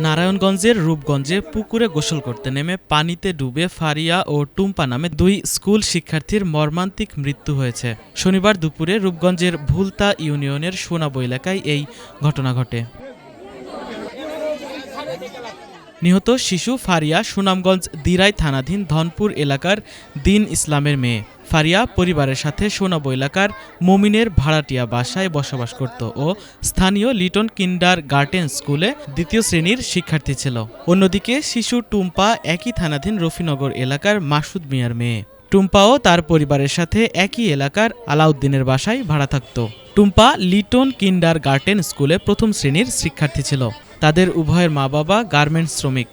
নারায়ণগঞ্জের রূপগঞ্জে পুকুরে গোসল করতে নেমে পানিতে ডুবে ফারিয়া ও টুম্পা নামে দুই স্কুল শিক্ষার্থীর মর্মান্তিক মৃত্যু হয়েছে। শনিবার দুপুরে রূপগঞ্জের ভুলতা ইউনিয়নের সোনাবো এলাকায় এই ঘটনা ঘটে। নিহত শিশু ফারিয়া সুনামগঞ্জ দিরাই থানাধীন ধনপুর এলাকার দিন ইসলামের মেয়ে। ফারিয়া পরিবারের সাথে সোনাবো এলাকার মমিনের ভাড়াটিয়া বাসায় বসবাস করত ও স্থানীয় লিটন কিন্ডার গার্টেন স্কুলে দ্বিতীয় শ্রেণীর শিক্ষার্থী ছিল। অন্যদিকে শিশু টুম্পা একই থানাধীন রফিনগর এলাকার মাসুদ মিয়ার মেয়ে। টুম্পাও তার পরিবারের সাথে একই এলাকার আলাউদ্দিনের বাসায় ভাড়া থাকত। টুম্পা লিটন কিন্ডার গার্টেন স্কুলে প্রথম শ্রেণীর শিক্ষার্থী ছিল। তাদের উভয়ের মা বাবা গার্মেন্টস শ্রমিক।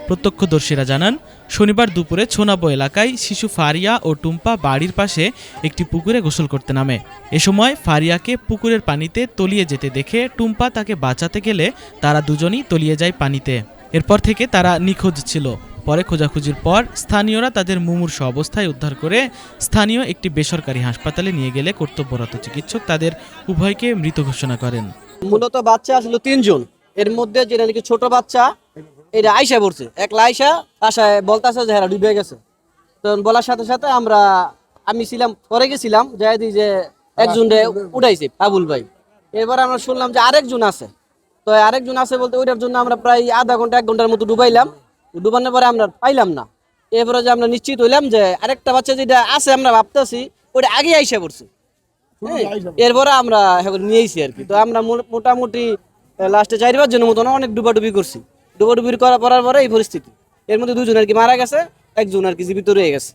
প্রত্যক্ষদর্শীরা জানান, শনিবার দুপুরে সোনাবো এলাকায় শিশু ফারিয়া ও টুম্পা বাড়ির পাশে একটি পুকুরে গোসল করতে নামে। এ সময় ফারিয়াকে পুকুরের পানিতে তলিয়ে যেতে দেখে টুম্পা তাকে বাঁচাতে গেলে তারা দুজনই তলিয়ে যায় পানিতে। এরপর থেকে তারা নিখোঁজ ছিল। পরে খোঁজাখুঁজির পর স্থানীয়রা তাদের মুমূর্ষ অবস্থায় উদ্ধার করে স্থানীয় একটি বেসরকারি হাসপাতালে নিয়ে গেলে কর্তব্যরত চিকিৎসক তাদের উভয়কে মৃত ঘোষণা করেন। মূলত বাচ্চা আসলে 3 জন, এর মধ্যে যেটা নাকি ছোট বাচ্চা এটা আয়সা পড়ছে, একলা আয়সা আশায় বলতেছে যে হ্যাঁ ডুবে গেছে। তখন বলার সাথে সাথে আমি ছিলাম পরে গেছিলাম যাই দিই যে একজন উঠাইছে আবুল ভাই। এবার আমরা শুনলাম যে আরেকজন আছে, তো আরেকজন আছে বলতে ওইটার জন্য আমরা প্রায় আধা ঘন্টা 1 ঘন্টার মতো ডুবাইলাম। ডুবানোর পরে আমরা পাইলাম না। এরপরে যে আমরা নিশ্চিত হইলাম যে আরেকটা বাচ্চা যেটা আছে আমরা ভাবতেছি ওটা আগে আইসা পড়ছে। এরপরে আমরা নিয়েছি আর কি। তো আমরা মোটামুটি লাস্টে 4-5 জনের মতন অনেক ডুবাডুবি করছি। ডুবাডুবি করার পরে এই পরিস্থিতি। এর মধ্যে 2 জন আর কি মারা গেছে, 1 জন আর কি জীবিত রয়ে গেছে।